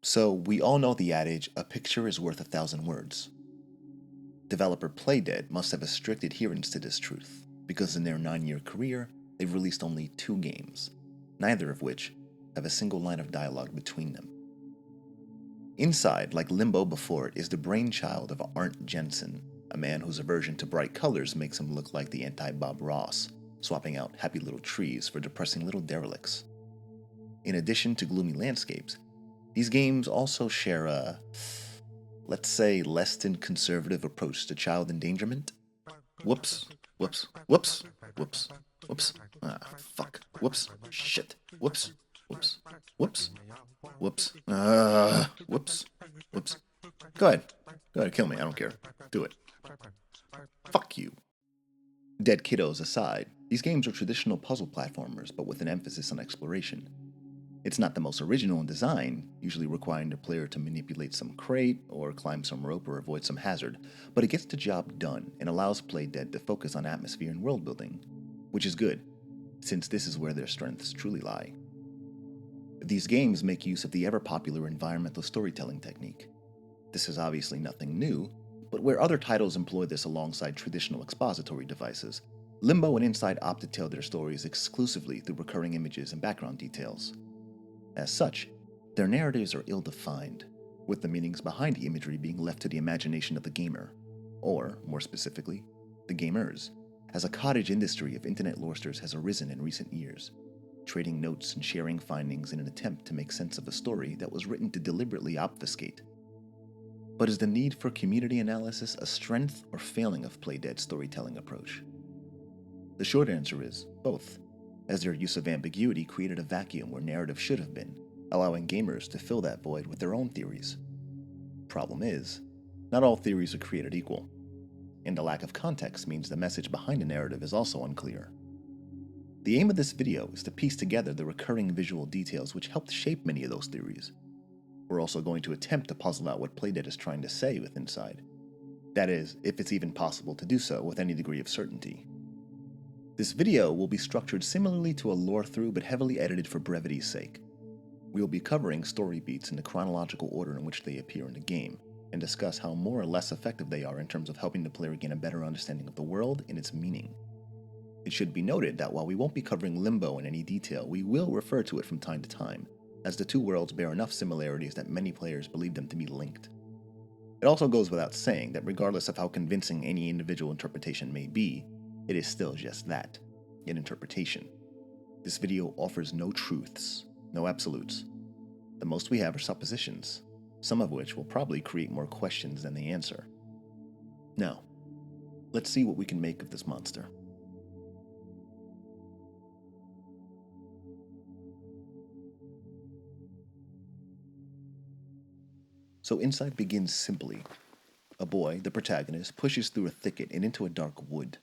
So, we all know the adage, a picture is worth 1,000 words. Developer Playdead must have a strict adherence to this truth, because in their 9-year career, they've released only 2 games, neither of which have a single line of dialogue between them. Inside, like Limbo before it, is the brainchild of Arndt Jensen, a man whose aversion to bright colors makes him look like the anti-Bob Ross, swapping out happy little trees for depressing little derelicts. In addition to gloomy landscapes, these games also share a, let's say, less than conservative approach to child endangerment. Whoops, whoops, whoops, whoops, whoops, fuck, whoops, shit, whoops, whoops, whoops, whoops, whoops, whoops. Go ahead, kill me, I don't care. Do it. Fuck you. Dead kiddos aside, these games are traditional puzzle platformers, but with an emphasis on exploration. It's not the most original in design, usually requiring the player to manipulate some crate, or climb some rope or avoid some hazard, but it gets the job done and allows Playdead to focus on atmosphere and world building, which is good, since this is where their strengths truly lie. These games make use of the ever-popular environmental storytelling technique. This is obviously nothing new, but where other titles employ this alongside traditional expository devices, Limbo and Inside opt to tell their stories exclusively through recurring images and background details. As such, their narratives are ill-defined, with the meanings behind the imagery being left to the imagination of the gamer, or, more specifically, the gamers, as a cottage industry of internet loresters has arisen in recent years, trading notes and sharing findings in an attempt to make sense of a story that was written to deliberately obfuscate. But is the need for community analysis a strength or failing of Playdead's storytelling approach? The short answer is both, as their use of ambiguity created a vacuum where narrative should have been, allowing gamers to fill that void with their own theories. Problem is, not all theories are created equal, and the lack of context means the message behind a narrative is also unclear. The aim of this video is to piece together the recurring visual details which helped shape many of those theories. We're also going to attempt to puzzle out what Playdead is trying to say with Inside. That is, if it's even possible to do so with any degree of certainty. This video will be structured similarly to a lore-through but heavily edited for brevity's sake. We will be covering story beats in the chronological order in which they appear in the game, and discuss how more or less effective they are in terms of helping the player gain a better understanding of the world and its meaning. It should be noted that while we won't be covering Limbo in any detail, we will refer to it from time to time, as the two worlds bear enough similarities that many players believe them to be linked. It also goes without saying that regardless of how convincing any individual interpretation may be, it is still just that, an interpretation. This video offers no truths, no absolutes. The most we have are suppositions, some of which will probably create more questions than they answer. Now, let's see what we can make of this monster. So Inside begins simply. A boy, the protagonist, pushes through a thicket and into a dark wood.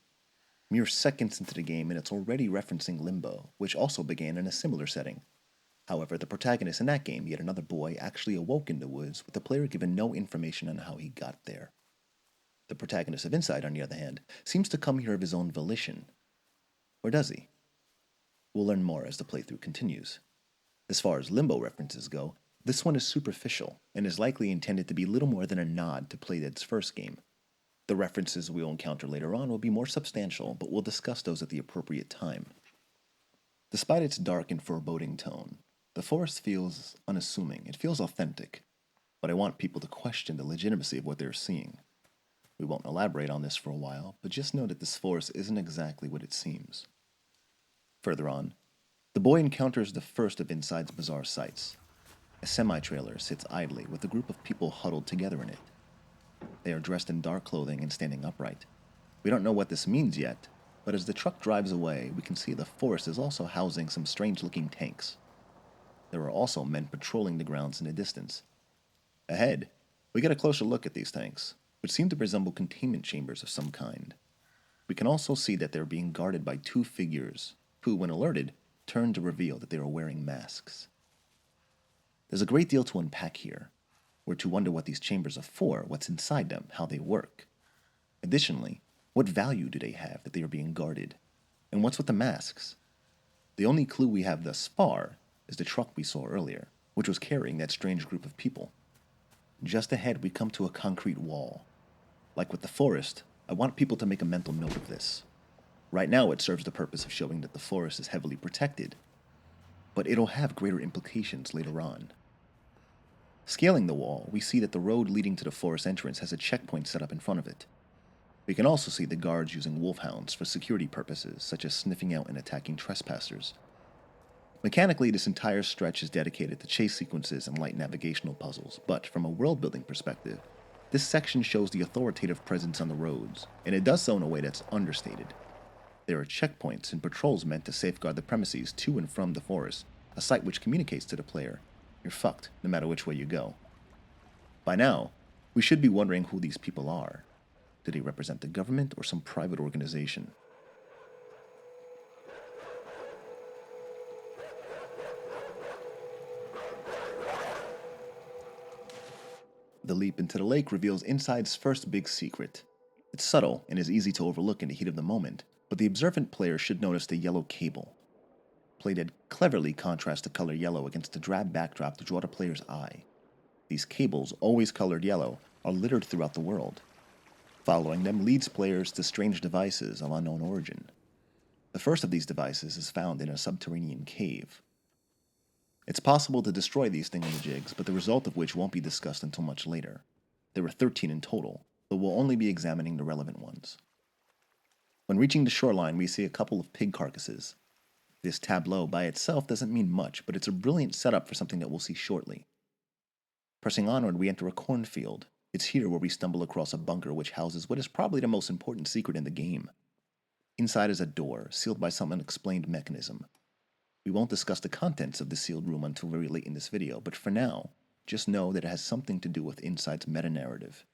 Mere seconds into the game and it's already referencing Limbo, which also began in a similar setting. However, the protagonist in that game, yet another boy, actually awoke in the woods with the player given no information on how he got there. The protagonist of Inside, on the other hand, seems to come here of his own volition. Or does he? We'll learn more as the playthrough continues. As far as Limbo references go, this one is superficial and is likely intended to be little more than a nod to Playdead's first game. The references we'll encounter later on will be more substantial, but we'll discuss those at the appropriate time. Despite its dark and foreboding tone, the forest feels unassuming. It feels authentic, but I want people to question the legitimacy of what they're seeing. We won't elaborate on this for a while, but just know that this forest isn't exactly what it seems. Further on, the boy encounters the first of Inside's bizarre sights. A semi-trailer sits idly with a group of people huddled together in it. They are dressed in dark clothing and standing upright. We don't know what this means yet, but as the truck drives away, we can see the forest is also housing some strange-looking tanks. There are also men patrolling the grounds in the distance. Ahead, we get a closer look at these tanks, which seem to resemble containment chambers of some kind. We can also see that they're being guarded by 2 figures, who, when alerted, turn to reveal that they are wearing masks. There's a great deal to unpack here. We're to wonder what these chambers are for, what's inside them, how they work. Additionally, what value do they have that they are being guarded? And what's with the masks? The only clue we have thus far is the truck we saw earlier. which was carrying that strange group of people. Just ahead, we come to a concrete wall. Like with the forest, I want people to make a mental note of this. Right now, it serves the purpose of showing that the forest is heavily protected, but it'll have greater implications later on. Scaling the wall, we see that the road leading to the forest entrance has a checkpoint set up in front of it. We can also see the guards using wolfhounds for security purposes, such as sniffing out and attacking trespassers. Mechanically, this entire stretch is dedicated to chase sequences and light navigational puzzles, but from a world-building perspective, this section shows the authoritative presence on the roads, and it does so in a way that's understated. There are checkpoints and patrols meant to safeguard the premises to and from the forest, a site which communicates to the player, you're fucked no matter which way you go. By now, we should be wondering who these people are. Do they represent the government or some private organization? The leap into the lake reveals Inside's first big secret. It's subtle and is easy to overlook in the heat of the moment, but the observant player should notice the yellow cable. Playdead cleverly contrasts the color yellow against the drab backdrop to draw the player's eye. These cables, always colored yellow, are littered throughout the world. Following them leads players to strange devices of unknown origin. The first of these devices is found in a subterranean cave. It's possible to destroy these thingamajigs, but the result of which won't be discussed until much later. There are 13 in total, but we'll only be examining the relevant ones. When reaching the shoreline, we see a couple of pig carcasses. This tableau by itself doesn't mean much, but it's a brilliant setup for something that we'll see shortly. Pressing onward, we enter a cornfield. It's here where we stumble across a bunker which houses what is probably the most important secret in the game. Inside is a door, sealed by some unexplained mechanism. We won't discuss the contents of the sealed room until very late in this video, but for now, just know that it has something to do with Inside's meta-narrative.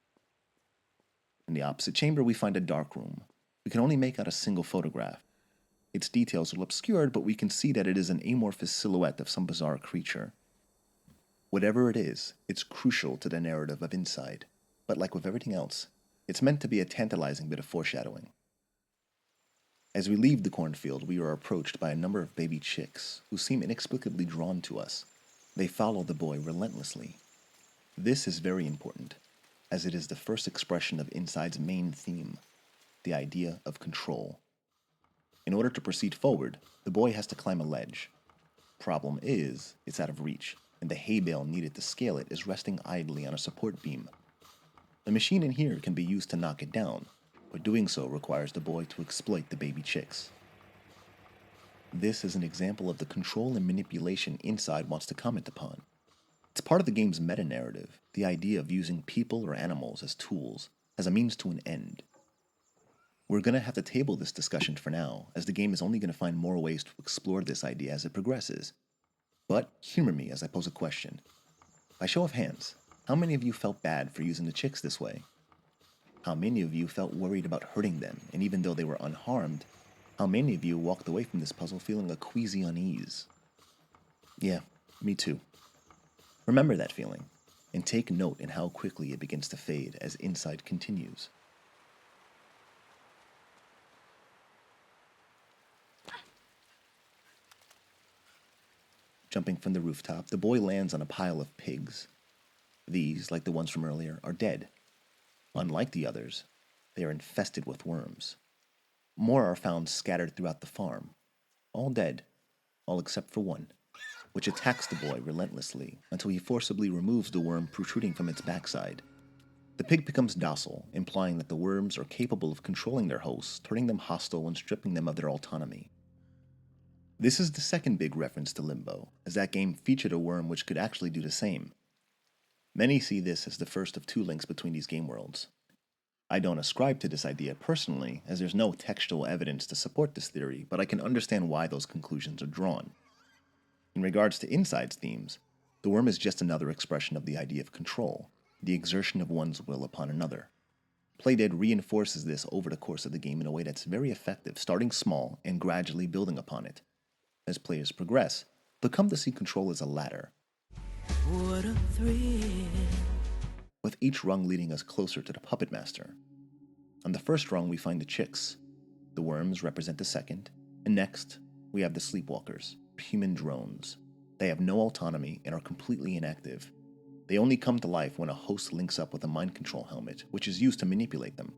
In the opposite chamber, we find a dark room. We can only make out a single photograph. Its details are obscured, but we can see that it is an amorphous silhouette of some bizarre creature. Whatever it is, it's crucial to the narrative of Inside, but like with everything else, it's meant to be a tantalizing bit of foreshadowing. As we leave the cornfield, we are approached by a number of baby chicks who seem inexplicably drawn to us. They follow the boy relentlessly. This is very important, as it is the first expression of Inside's main theme, the idea of control. In order to proceed forward, the boy has to climb a ledge. Problem is, it's out of reach, and the hay bale needed to scale it is resting idly on a support beam. The machine in here can be used to knock it down, but doing so requires the boy to exploit the baby chicks. This is an example of the control and manipulation Inside wants to comment upon. It's part of the game's meta-narrative, the idea of using people or animals as tools, as a means to an end. We're going to have to table this discussion for now, as the game is only going to find more ways to explore this idea as it progresses. But humor me as I pose a question. By show of hands, how many of you felt bad for using the chicks this way? How many of you felt worried about hurting them, and even though they were unharmed, how many of you walked away from this puzzle feeling a queasy unease? Yeah, me too. Remember that feeling, and take note in how quickly it begins to fade as Inside continues. Jumping from the rooftop, the boy lands on a pile of pigs. These, like the ones from earlier, are dead. Unlike the others, they are infested with worms. More are found scattered throughout the farm, all dead, all except for one, which attacks the boy relentlessly until he forcibly removes the worm protruding from its backside. The pig becomes docile, implying that the worms are capable of controlling their hosts, turning them hostile and stripping them of their autonomy. This is the second big reference to Limbo, as that game featured a worm which could actually do the same. Many see this as the first of two links between these game worlds. I don't ascribe to this idea personally, as there's no textual evidence to support this theory, but I can understand why those conclusions are drawn. In regards to Inside's themes, the worm is just another expression of the idea of control, the exertion of one's will upon another. Playdead reinforces this over the course of the game in a way that's very effective, starting small and gradually building upon it. As players progress, they'll come to see control as a ladder, what a thrill, with each rung leading us closer to the puppet master. On the first rung we find the chicks. The worms represent the second, and next we have the sleepwalkers, human drones. They have no autonomy and are completely inactive. They only come to life when a host links up with a mind control helmet, which is used to manipulate them.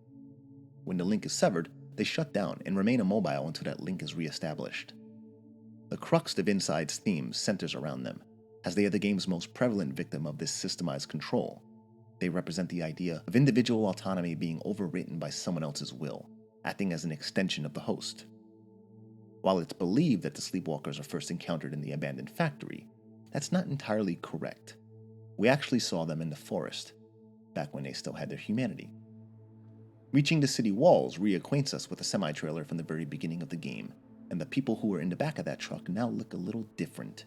When the link is severed, they shut down and remain immobile until that link is re-established. The crux of Inside's themes centers around them, as they are the game's most prevalent victim of this systemized control. They represent the idea of individual autonomy being overwritten by someone else's will, acting as an extension of the host. While it's believed that the sleepwalkers are first encountered in the abandoned factory, that's not entirely correct. We actually saw them in the forest, back when they still had their humanity. Reaching the city walls reacquaints us with a semi-trailer from the very beginning of the game, and the people who were in the back of that truck now look a little different.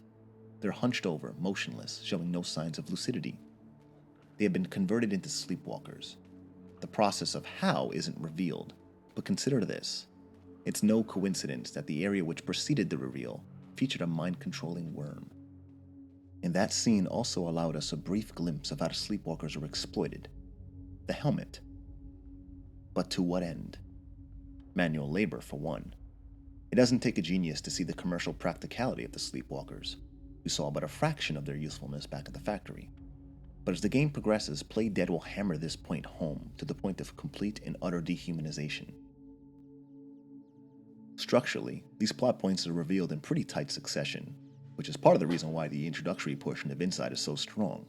They're hunched over, motionless, showing no signs of lucidity. They have been converted into sleepwalkers. The process of how isn't revealed, but consider this. It's no coincidence that the area which preceded the reveal featured a mind-controlling worm. And that scene also allowed us a brief glimpse of how the sleepwalkers were exploited. The helmet. But to what end? Manual labor, for one. It doesn't take a genius to see the commercial practicality of the sleepwalkers. We saw but a fraction of their usefulness back at the factory. But as the game progresses, Playdead will hammer this point home to the point of complete and utter dehumanization. Structurally, these plot points are revealed in pretty tight succession, which is part of the reason why the introductory portion of Inside is so strong.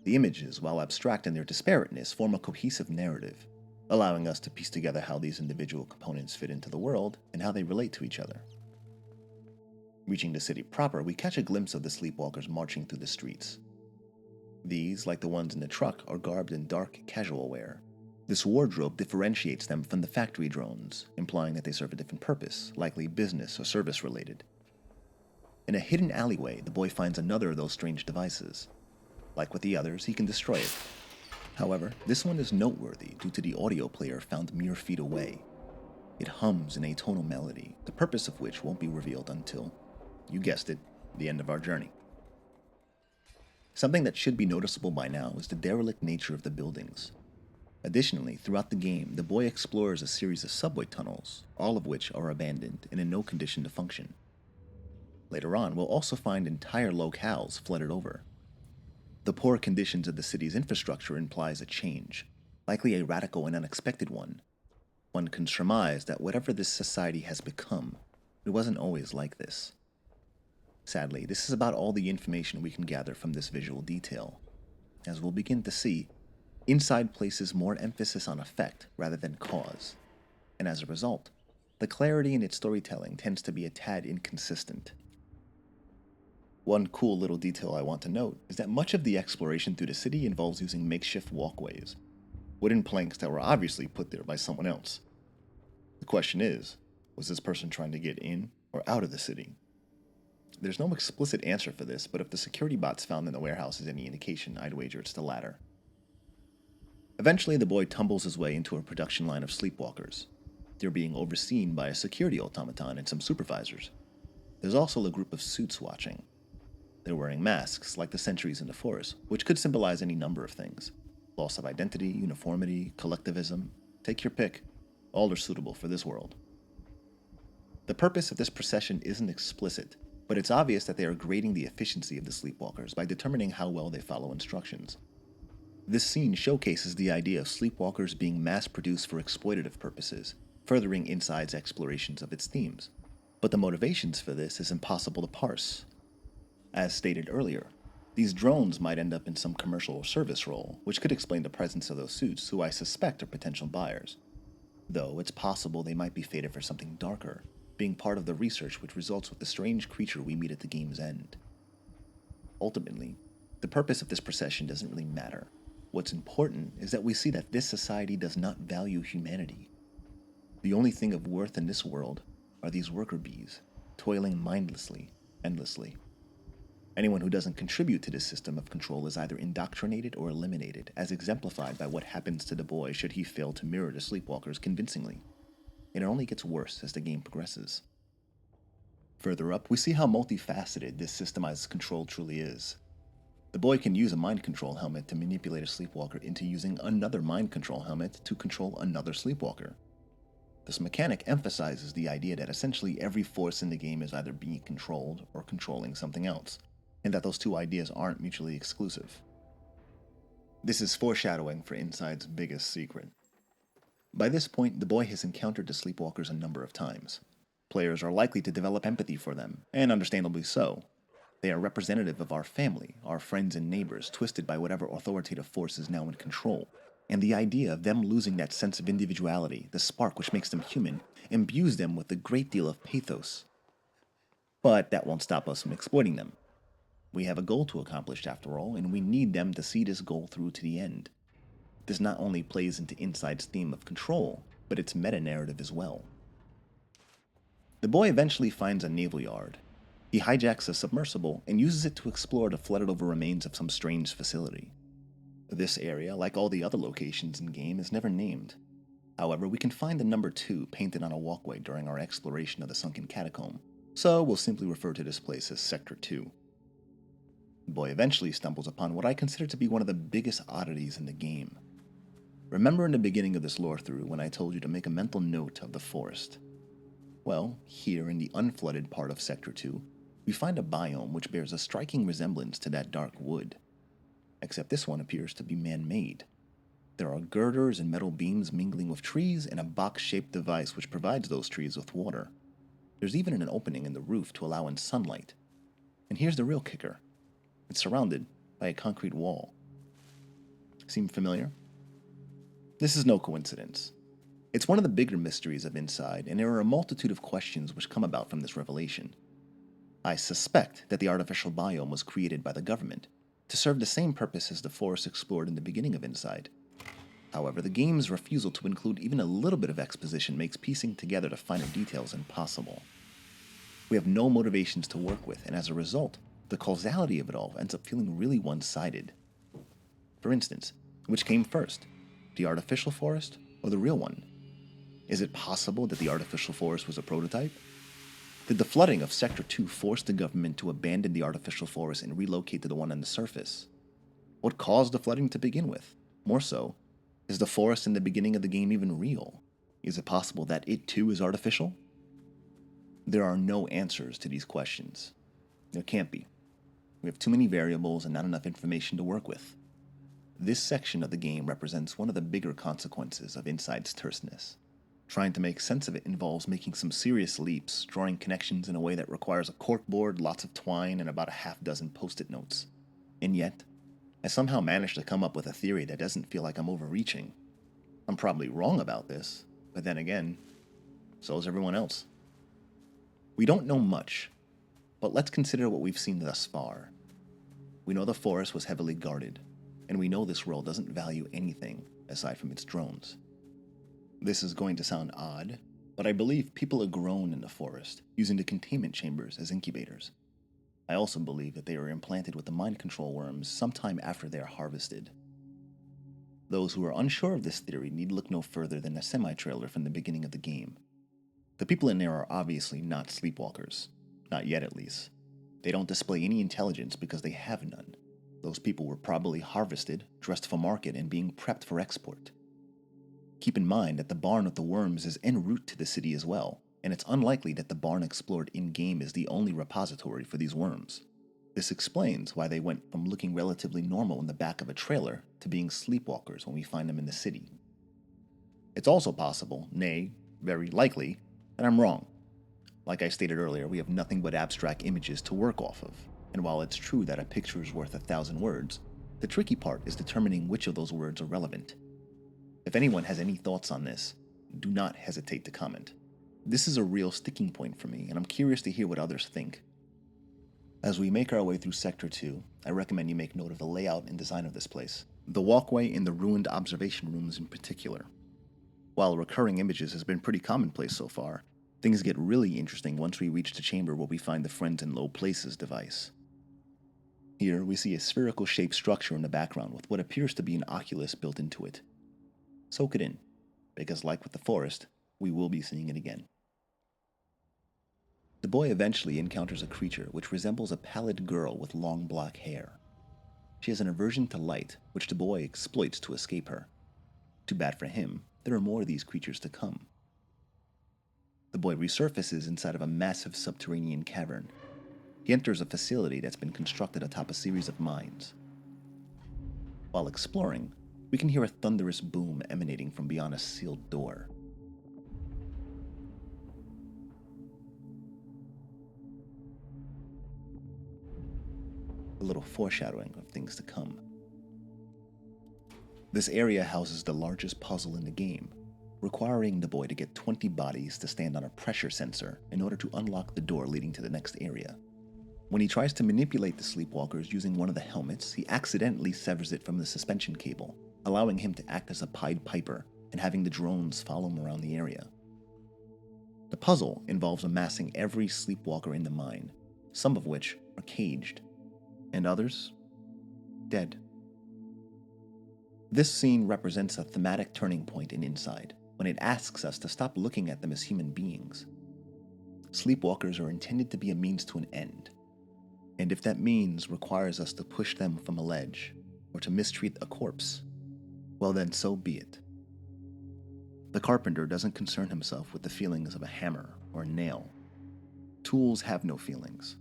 The images, while abstract in their disparateness, form a cohesive narrative, allowing us to piece together how these individual components fit into the world and how they relate to each other. Reaching the city proper, we catch a glimpse of the sleepwalkers marching through the streets. These, like the ones in the truck, are garbed in dark, casual wear. This wardrobe differentiates them from the factory drones, implying that they serve a different purpose, likely business or service related. In a hidden alleyway, the boy finds another of those strange devices. Like with the others, he can destroy it. However, this one is noteworthy due to the audio player found mere feet away. It hums an atonal melody, the purpose of which won't be revealed until, you guessed it, the end of our journey. Something that should be noticeable by now is the derelict nature of the buildings. Additionally, throughout the game, the boy explores a series of subway tunnels, all of which are abandoned and in no condition to function. Later on, we'll also find entire locales flooded over. The poor conditions of the city's infrastructure implies a change, likely a radical and unexpected one. One can surmise that whatever this society has become, it wasn't always like this. Sadly, this is about all the information we can gather from this visual detail. As we'll begin to see, Inside places more emphasis on effect rather than cause, and as a result, the clarity in its storytelling tends to be a tad inconsistent. One cool little detail I want to note is that much of the exploration through the city involves using makeshift walkways, wooden planks that were obviously put there by someone else. The question is, was this person trying to get in or out of the city? There's no explicit answer for this, but if the security bots found in the warehouse is any indication, I'd wager it's the latter. Eventually, the boy tumbles his way into a production line of sleepwalkers. They're being overseen by a security automaton and some supervisors. There's also a group of suits watching. They're wearing masks, like the sentries in the forest, which could symbolize any number of things. Loss of identity, uniformity, collectivism, take your pick. All are suitable for this world. The purpose of this procession isn't explicit, but it's obvious that they are grading the efficiency of the sleepwalkers by determining how well they follow instructions. This scene showcases the idea of sleepwalkers being mass-produced for exploitative purposes, furthering Inside's explorations of its themes. But the motivations for this is impossible to parse. As stated earlier, these drones might end up in some commercial or service role, which could explain the presence of those suits, who I suspect are potential buyers. Though it's possible they might be fated for something darker, being part of the research which results with the strange creature we meet at the game's end. Ultimately, the purpose of this procession doesn't really matter. What's important is that we see that this society does not value humanity. The only thing of worth in this world are these worker bees, toiling mindlessly, endlessly. Anyone who doesn't contribute to this system of control is either indoctrinated or eliminated, as exemplified by what happens to the boy should he fail to mirror the sleepwalkers convincingly. And it only gets worse as the game progresses. Further up, we see how multifaceted this systemized control truly is. The boy can use a mind control helmet to manipulate a sleepwalker into using another mind control helmet to control another sleepwalker. This mechanic emphasizes the idea that essentially every force in the game is either being controlled or controlling something else, and that those two ideas aren't mutually exclusive. This is foreshadowing for Inside's biggest secret. By this point, the boy has encountered the sleepwalkers a number of times. Players are likely to develop empathy for them, and understandably so. They are representative of our family, our friends and neighbors, twisted by whatever authoritative force is now in control. And the idea of them losing that sense of individuality, the spark which makes them human, imbues them with a great deal of pathos. But that won't stop us from exploiting them. We have a goal to accomplish after all, and we need them to see this goal through to the end. This not only plays into Inside's theme of control, but its meta-narrative as well. The boy eventually finds a naval yard. He hijacks a submersible and uses it to explore the flooded-over remains of some strange facility. This area, like all the other locations in game, is never named. However, we can find the number 2 painted on a walkway during our exploration of the sunken catacomb, so we'll simply refer to this place as Sector 2. The boy eventually stumbles upon what I consider to be one of the biggest oddities in the game. Remember in the beginning of this lore-through when I told you to make a mental note of the forest? Well, here in the unflooded part of Sector 2, we find a biome which bears a striking resemblance to that dark wood. Except this one appears to be man-made. There are girders and metal beams mingling with trees and a box-shaped device which provides those trees with water. There's even an opening in the roof to allow in sunlight. And here's the real kicker. It's surrounded by a concrete wall. Seem familiar? This is no coincidence. It's one of the bigger mysteries of Inside, and there are a multitude of questions which come about from this revelation. I suspect that the artificial biome was created by the government to serve the same purpose as the forest explored in the beginning of Inside. However, the game's refusal to include even a little bit of exposition makes piecing together the finer details impossible. We have no motivations to work with, and as a result, the causality of it all ends up feeling really one-sided. For instance, which came first, the artificial forest or the real one? Is it possible that the artificial forest was a prototype? Did the flooding of Sector 2 force the government to abandon the artificial forest and relocate to the one on the surface? What caused the flooding to begin with? More so, is the forest in the beginning of the game even real? Is it possible that it too is artificial? There are no answers to these questions. There can't be. We have too many variables and not enough information to work with. This section of the game represents one of the bigger consequences of Inside's terseness. Trying to make sense of it involves making some serious leaps, drawing connections in a way that requires a corkboard, lots of twine, and about a half-dozen post-it notes. And yet, I somehow managed to come up with a theory that doesn't feel like I'm overreaching. I'm probably wrong about this, but then again, so is everyone else. We don't know much, but let's consider what we've seen thus far. We know the forest was heavily guarded, and we know this world doesn't value anything aside from its drones. This is going to sound odd, but I believe people are grown in the forest, using the containment chambers as incubators. I also believe that they are implanted with the mind control worms sometime after they are harvested. Those who are unsure of this theory need look no further than a semi-trailer from the beginning of the game. The people in there are obviously not sleepwalkers. Not yet, at least. They don't display any intelligence because they have none. Those people were probably harvested, dressed for market, and being prepped for export. Keep in mind that the barn with the worms is en route to the city as well, and it's unlikely that the barn explored in-game is the only repository for these worms. This explains why they went from looking relatively normal in the back of a trailer to being sleepwalkers when we find them in the city. It's also possible, nay, very likely, that I'm wrong. Like I stated earlier, we have nothing but abstract images to work off of, and while it's true that a picture is worth 1,000 words, the tricky part is determining which of those words are relevant. If anyone has any thoughts on this, do not hesitate to comment. This is a real sticking point for me, and I'm curious to hear what others think. As we make our way through Sector 2, I recommend you make note of the layout and design of this place, the walkway and the ruined observation rooms in particular. While recurring images has been pretty commonplace so far, things get really interesting once we reach the chamber where we find the Friends in Low Places device. Here, we see a spherical-shaped structure in the background with what appears to be an oculus built into it. Soak it in, because like with the forest, we will be seeing it again. The boy eventually encounters a creature which resembles a pallid girl with long black hair. She has an aversion to light, which the boy exploits to escape her. Too bad for him, there are more of these creatures to come. The boy resurfaces inside of a massive subterranean cavern. He enters a facility that's been constructed atop a series of mines. While exploring, we can hear a thunderous boom emanating from beyond a sealed door. A little foreshadowing of things to come. This area houses the largest puzzle in the game, requiring the boy to get 20 bodies to stand on a pressure sensor in order to unlock the door leading to the next area. When he tries to manipulate the sleepwalkers using one of the helmets, he accidentally severs it from the suspension cable, allowing him to act as a Pied Piper and having the drones follow him around the area. The puzzle involves amassing every sleepwalker in the mine, some of which are caged, and others dead. This scene represents a thematic turning point in Inside, when it asks us to stop looking at them as human beings. Sleepwalkers are intended to be a means to an end, and if that means requires us to push them from a ledge, or to mistreat a corpse, well then so be it. The carpenter doesn't concern himself with the feelings of a hammer or a nail. Tools have no feelings.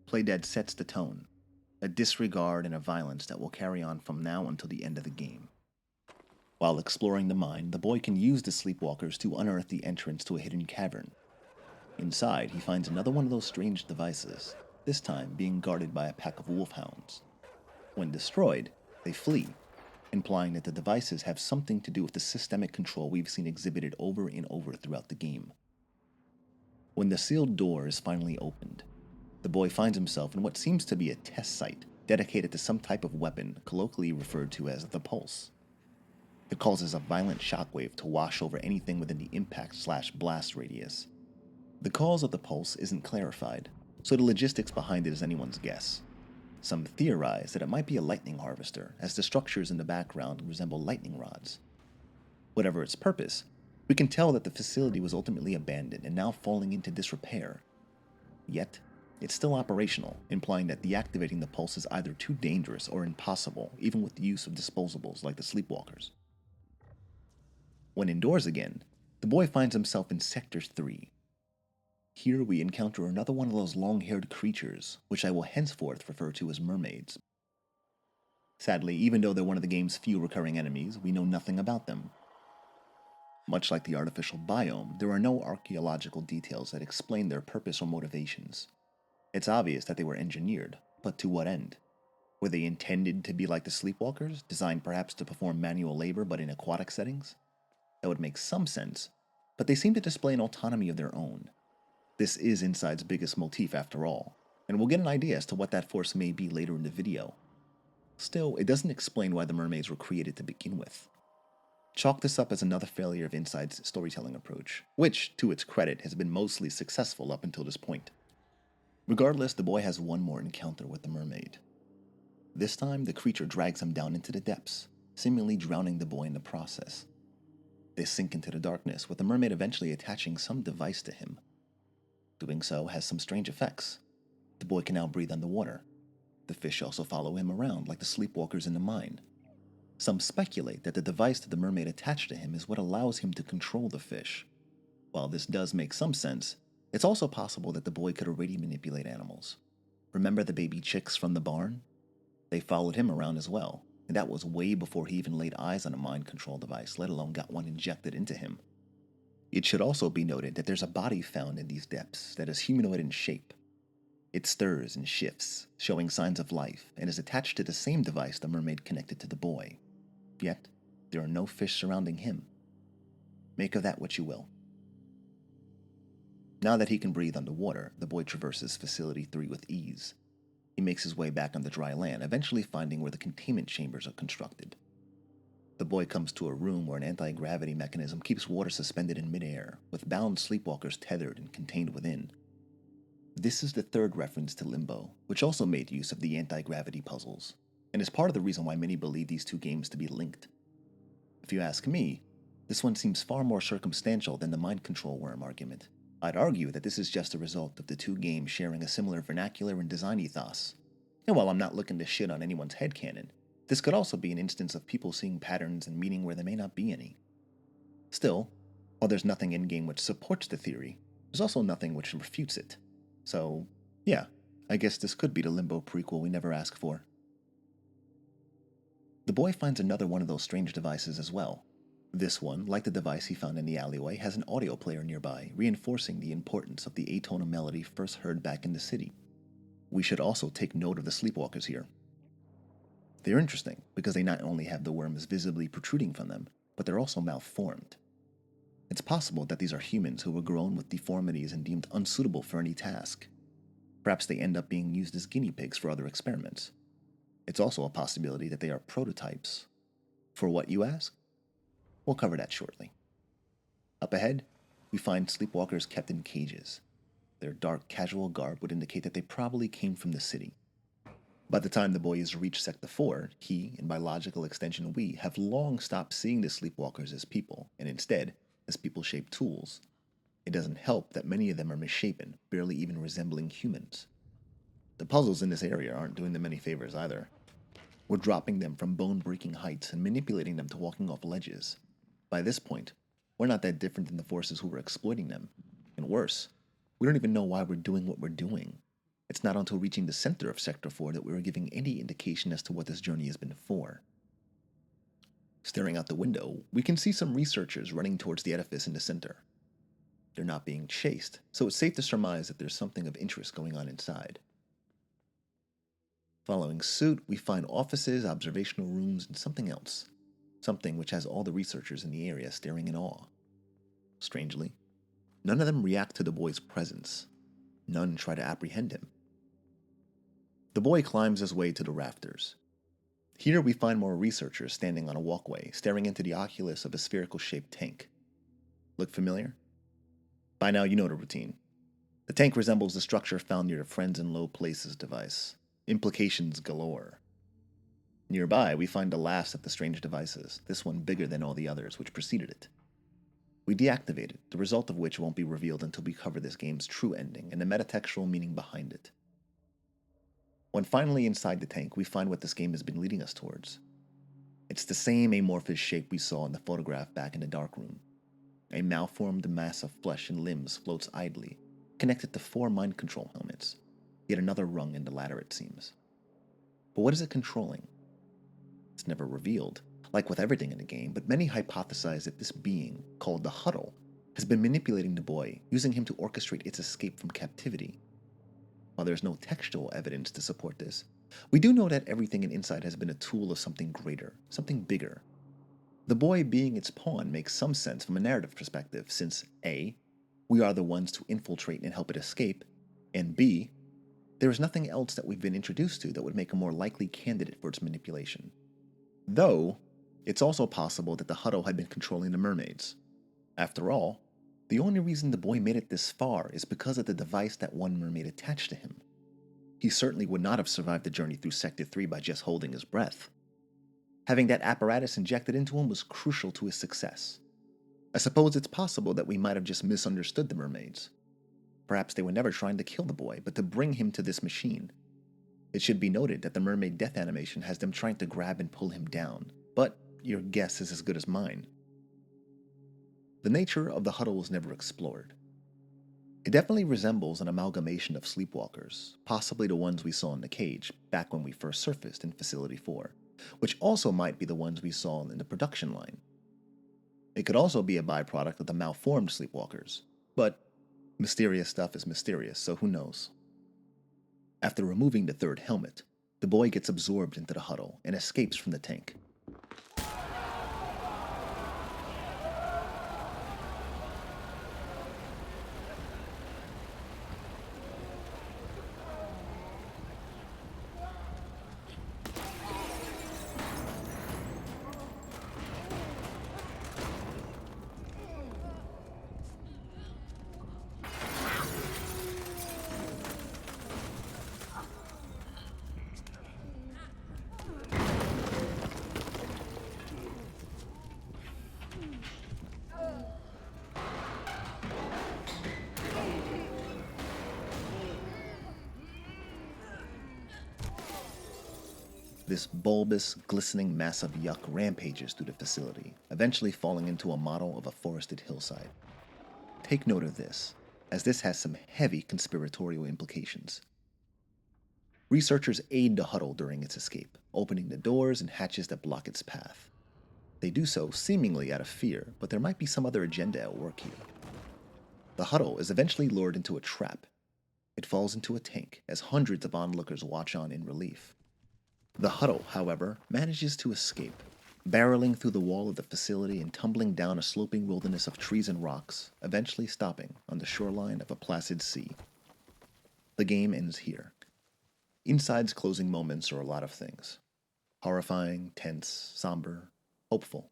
Playdead sets the tone, a disregard and a violence that will carry on from now until the end of the game. While exploring the mine, the boy can use the sleepwalkers to unearth the entrance to a hidden cavern. Inside, he finds another one of those strange devices, this time being guarded by a pack of wolfhounds. When destroyed, they flee, implying that the devices have something to do with the systemic control we've seen exhibited over and over throughout the game. When the sealed door is finally opened, the boy finds himself in what seems to be a test site dedicated to some type of weapon colloquially referred to as the Pulse. It causes a violent shockwave to wash over anything within the impact/blast radius. The cause of the pulse isn't clarified, so the logistics behind it is anyone's guess. Some theorize that it might be a lightning harvester, as the structures in the background resemble lightning rods. Whatever its purpose, we can tell that the facility was ultimately abandoned and now falling into disrepair. Yet, it's still operational, implying that deactivating the pulse is either too dangerous or impossible, even with the use of disposables like the sleepwalkers. When indoors again, the boy finds himself in Sector 3. Here we encounter another one of those long-haired creatures, which I will henceforth refer to as mermaids. Sadly, even though they're one of the game's few recurring enemies, we know nothing about them. Much like the artificial biome, there are no archeological details that explain their purpose or motivations. It's obvious that they were engineered, but to what end? Were they intended to be like the sleepwalkers, designed perhaps to perform manual labor but in aquatic settings? That would make some sense, but they seem to display an autonomy of their own. This is Inside's biggest motif after all, and we'll get an idea as to what that force may be later in the video. Still, it doesn't explain why the mermaids were created to begin with. Chalk this up as another failure of Inside's storytelling approach, which, to its credit, has been mostly successful up until this point. Regardless, the boy has one more encounter with the mermaid. This time, the creature drags him down into the depths, seemingly drowning the boy in the process. They sink into the darkness, with the mermaid eventually attaching some device to him. Doing so has some strange effects. The boy can now breathe underwater. The fish also follow him around like the sleepwalkers in the mine. Some speculate that the device that the mermaid attached to him is what allows him to control the fish. While this does make some sense, it's also possible that the boy could already manipulate animals. Remember the baby chicks from the barn? They followed him around as well, and that was way before he even laid eyes on a mind control device, let alone got one injected into him. It should also be noted that there's a body found in these depths that is humanoid in shape. It stirs and shifts, showing signs of life, and is attached to the same device the mermaid connected to the boy. Yet, there are no fish surrounding him. Make of that what you will. Now that he can breathe underwater, the boy traverses Facility 3 with ease. He makes his way back on the dry land, eventually finding where the containment chambers are constructed. The boy comes to a room where an anti-gravity mechanism keeps water suspended in midair, with bound sleepwalkers tethered and contained within. This is the third reference to Limbo, which also made use of the anti-gravity puzzles, and is part of the reason why many believe these two games to be linked. If you ask me, this one seems far more circumstantial than the mind control worm argument. I'd argue that this is just a result of the two games sharing a similar vernacular and design ethos. And while I'm not looking to shit on anyone's headcanon, this could also be an instance of people seeing patterns and meaning where there may not be any. Still, while there's nothing in-game which supports the theory, there's also nothing which refutes it. So, Yeah, I guess this could be the Limbo prequel we never asked for. The boy finds another one of those strange devices as well. This one, like the device he found in the alleyway, has an audio player nearby, reinforcing the importance of the atonal melody first heard back in the city. We should also take note of the sleepwalkers here. They're interesting because they not only have the worms visibly protruding from them, but they're also malformed. It's possible that these are humans who were grown with deformities and deemed unsuitable for any task. Perhaps they end up being used as guinea pigs for other experiments. It's also a possibility that they are prototypes. For what, you ask? We'll cover that shortly. Up ahead, we find sleepwalkers kept in cages. Their dark, casual garb would indicate that they probably came from the city. By the time the boy has reached Sector 4, he, and by logical extension we, have long stopped seeing the sleepwalkers as people, and instead, as people-shaped tools. It doesn't help that many of them are misshapen, barely even resembling humans. The puzzles in this area aren't doing them any favors either. We're dropping them from bone-breaking heights and manipulating them to walking off ledges. By this point, we're not that different than the forces who were exploiting them. And worse, we don't even know why we're doing what we're doing. It's not until reaching the center of Sector 4 that we were giving any indication as to what this journey has been for. Staring out the window, we can see some researchers running towards the edifice in the center. They're not being chased, so it's safe to surmise that there's something of interest going on inside. Following suit, we find offices, observational rooms, and something else. Something which has all the researchers in the area staring in awe. Strangely, none of them react to the boy's presence. None try to apprehend him. The boy climbs his way to the rafters. Here we find more researchers standing on a walkway, staring into the oculus of a spherical-shaped tank. Look familiar? By now you know the routine. The tank resembles the structure found near the Friends in Low Places device. Implications galore. Nearby, we find the last of the strange devices, this one bigger than all the others which preceded it. We deactivate it, the result of which won't be revealed until we cover this game's true ending and the metatextual meaning behind it. When finally inside the tank, we find what this game has been leading us towards. It's the same amorphous shape we saw in the photograph back in the darkroom. A malformed mass of flesh and limbs floats idly, connected to 4 mind control helmets. Yet another rung in the ladder, it seems. But what is it controlling? It's never revealed, like with everything in the game, but many hypothesize that this being, called the Huddle, has been manipulating the boy, using him to orchestrate its escape from captivity. While there's no textual evidence to support this, we do know that everything inside has been a tool of something greater, something bigger. The boy being its pawn makes some sense from a narrative perspective, since A, we are the ones to infiltrate and help it escape, and B, there is nothing else that we've been introduced to that would make a more likely candidate for its manipulation. Though, it's also possible that the Huddle had been controlling the mermaids. After all, the only reason the boy made it this far is because of the device that one mermaid attached to him. He certainly would not have survived the journey through Sector 3 by just holding his breath. Having that apparatus injected into him was crucial to his success. I suppose it's possible that we might have just misunderstood the mermaids. Perhaps they were never trying to kill the boy, but to bring him to this machine. It should be noted that the mermaid death animation has them trying to grab and pull him down, but your guess is as good as mine. The nature of the Huddle was never explored. It definitely resembles an amalgamation of sleepwalkers, possibly the ones we saw in the cage back when we first surfaced in Facility 4, which also might be the ones we saw in the production line. It could also be a byproduct of the malformed sleepwalkers, but mysterious stuff is mysterious, so who knows? After removing the 3rd helmet, the boy gets absorbed into the Huddle and escapes from the tank. This bulbous, glistening mass of yuck rampages through the facility, eventually falling into a model of a forested hillside. Take note of this, as this has some heavy conspiratorial implications. Researchers aid the huddle during its escape, opening the doors and hatches that block its path. They do so seemingly out of fear, but there might be some other agenda at work here. The huddle is eventually lured into a trap. It falls into a tank as hundreds of onlookers watch on in relief. The huddle, however, manages to escape, barreling through the wall of the facility and tumbling down a sloping wilderness of trees and rocks, eventually stopping on the shoreline of a placid sea. The game ends here. Inside's closing moments are a lot of things. Horrifying, tense, somber, hopeful.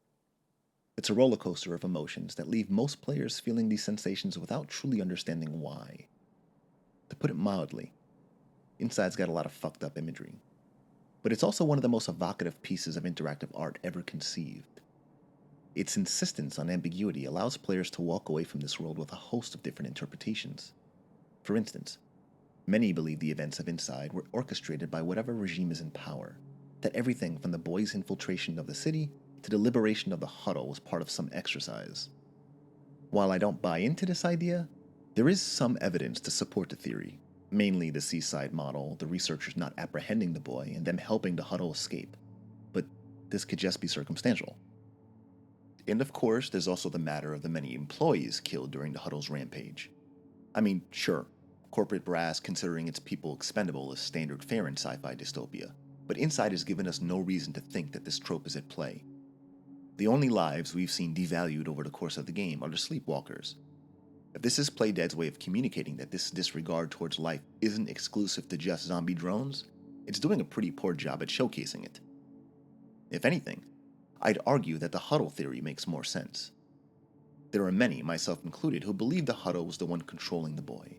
It's a roller coaster of emotions that leave most players feeling these sensations without truly understanding why. To put it mildly, Inside's got a lot of fucked up imagery. But it's also one of the most evocative pieces of interactive art ever conceived. Its insistence on ambiguity allows players to walk away from this world with a host of different interpretations. For instance, many believe the events of Inside were orchestrated by whatever regime is in power, that everything from the boys' infiltration of the city to the liberation of the huddle was part of some exercise. While I don't buy into this idea, there is some evidence to support the theory, mainly the seaside model, the researchers not apprehending the boy, and them helping the huddle escape. But this could just be circumstantial. And of course, there's also the matter of the many employees killed during the huddle's rampage. I mean, sure, corporate brass considering its people expendable is standard fare in sci-fi dystopia, but Inside has given us no reason to think that this trope is at play. The only lives we've seen devalued over the course of the game are the sleepwalkers. If this is Playdead's way of communicating that this disregard towards life isn't exclusive to just zombie drones, it's doing a pretty poor job at showcasing it. If anything, I'd argue that the huddle theory makes more sense. There are many, myself included, who believe the huddle was the one controlling the boy.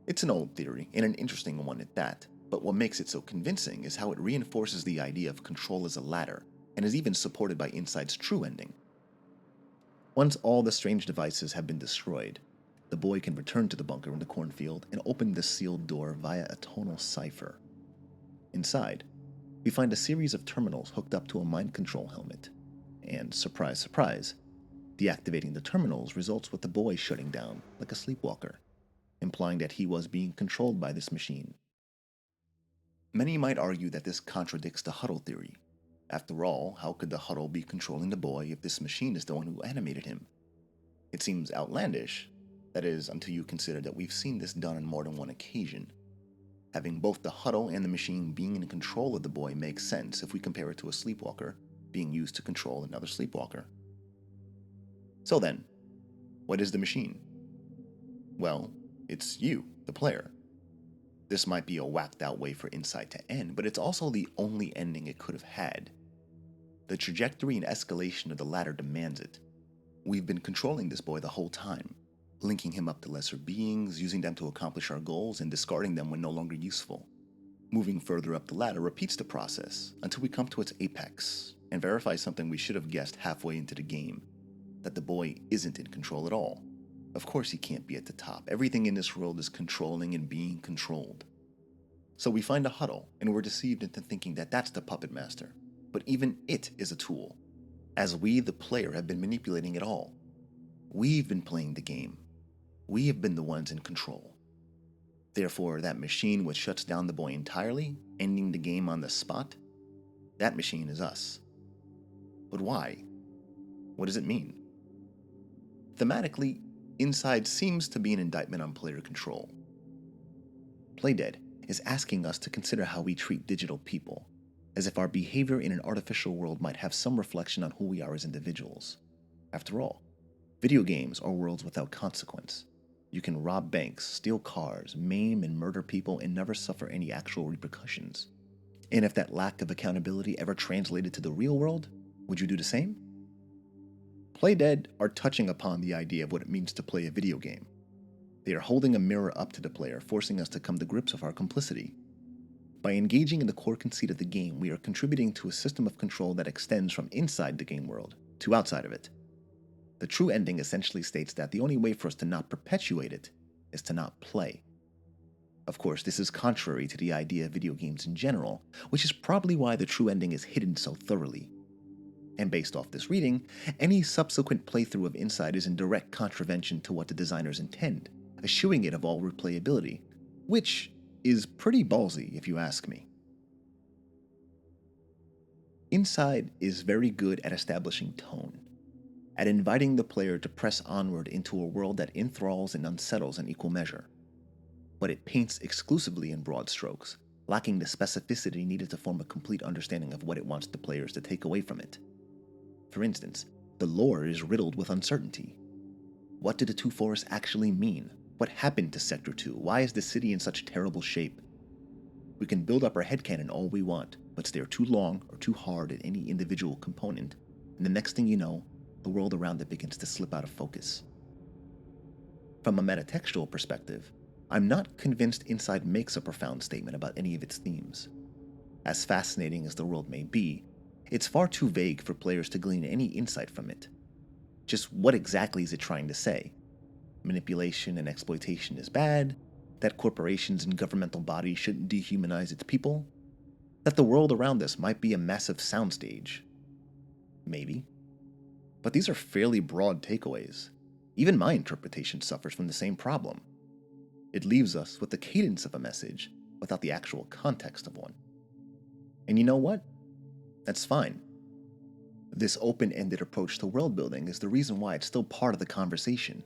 It's an old theory, and an interesting one at that, but what makes it so convincing is how it reinforces the idea of control as a ladder, and is even supported by Inside's true ending. Once all the strange devices have been destroyed, the boy can return to the bunker in the cornfield and open the sealed door via a tonal cipher. Inside, we find a series of terminals hooked up to a mind control helmet. And surprise, surprise, deactivating the terminals results with the boy shutting down like a sleepwalker, implying that he was being controlled by this machine. Many might argue that this contradicts the huddle theory. After all, how could the huddle be controlling the boy if this machine is the one who animated him? It seems outlandish, that is, until you consider that we've seen this done on more than one occasion. Having both the huddle and the machine being in control of the boy makes sense if we compare it to a sleepwalker being used to control another sleepwalker. So then, what is the machine? Well, it's you, the player. This might be a whacked out way for Inside to end, but it's also the only ending it could have had. The trajectory and escalation of the latter demands it. We've been controlling this boy the whole time, linking him up to lesser beings, using them to accomplish our goals, and discarding them when no longer useful. Moving further up the ladder repeats the process until we come to its apex and verify something we should have guessed halfway into the game, that the boy isn't in control at all. Of course he can't be at the top. Everything in this world is controlling and being controlled. So we find a huddle, and we're deceived into thinking that that's the puppet master. But even it is a tool, as we, the player, have been manipulating it all. We've been playing the game. We have been the ones in control. Therefore, that machine which shuts down the boy entirely, ending the game on the spot, that machine is us. But why? What does it mean? Thematically, Inside seems to be an indictment on player control. Playdead is asking us to consider how we treat digital people, as if our behavior in an artificial world might have some reflection on who we are as individuals. After all, video games are worlds without consequence. You can rob banks, steal cars, maim and murder people, and never suffer any actual repercussions. And if that lack of accountability ever translated to the real world, would you do the same? Playdead are touching upon the idea of what it means to play a video game. They are holding a mirror up to the player, forcing us to come to grips with our complicity. By engaging in the core conceit of the game, we are contributing to a system of control that extends from inside the game world to outside of it. The true ending essentially states that the only way for us to not perpetuate it is to not play. Of course, this is contrary to the idea of video games in general, which is probably why the true ending is hidden so thoroughly. And based off this reading, any subsequent playthrough of Inside is in direct contravention to what the designers intend, eschewing it of all replayability, which is pretty ballsy if you ask me. Inside is very good at establishing tone, at inviting the player to press onward into a world that enthralls and unsettles in equal measure. But it paints exclusively in broad strokes, lacking the specificity needed to form a complete understanding of what it wants the players to take away from it. For instance, the lore is riddled with uncertainty. What did the two forests actually mean? What happened to Sector 2? Why is the city in such terrible shape? We can build up our headcanon all we want, but stare too long or too hard at any individual component, and the next thing you know, the world around it begins to slip out of focus. From a metatextual perspective, I'm not convinced Inside makes a profound statement about any of its themes. As fascinating as the world may be, it's far too vague for players to glean any insight from it. Just what exactly is it trying to say? Manipulation and exploitation is bad? That corporations and governmental bodies shouldn't dehumanize its people? That the world around us might be a massive soundstage? Maybe. But these are fairly broad takeaways. Even my interpretation suffers from the same problem. It leaves us with the cadence of a message without the actual context of one. And you know what? That's fine. This open-ended approach to world building is the reason why it's still part of the conversation.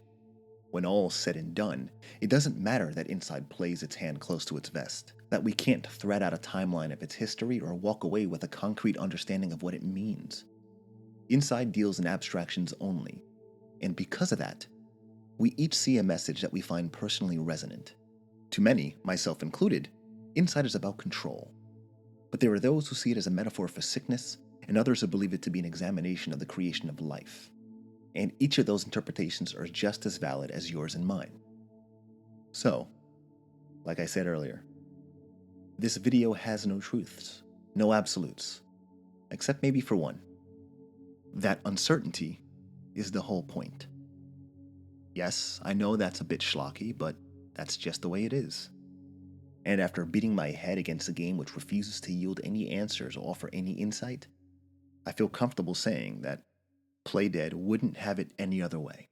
When all's said and done, it doesn't matter that Inside plays its hand close to its vest, that we can't thread out a timeline of its history or walk away with a concrete understanding of what it means. Inside deals in abstractions only, and because of that, we each see a message that we find personally resonant. To many, myself included, Inside is about control. But there are those who see it as a metaphor for sickness, and others who believe it to be an examination of the creation of life. And each of those interpretations are just as valid as yours and mine. So, like I said earlier, this video has no truths, no absolutes, except maybe for one. That uncertainty is the whole point. Yes, I know that's a bit schlocky, but that's just the way it is. And after beating my head against a game which refuses to yield any answers or offer any insight, I feel comfortable saying that Playdead wouldn't have it any other way.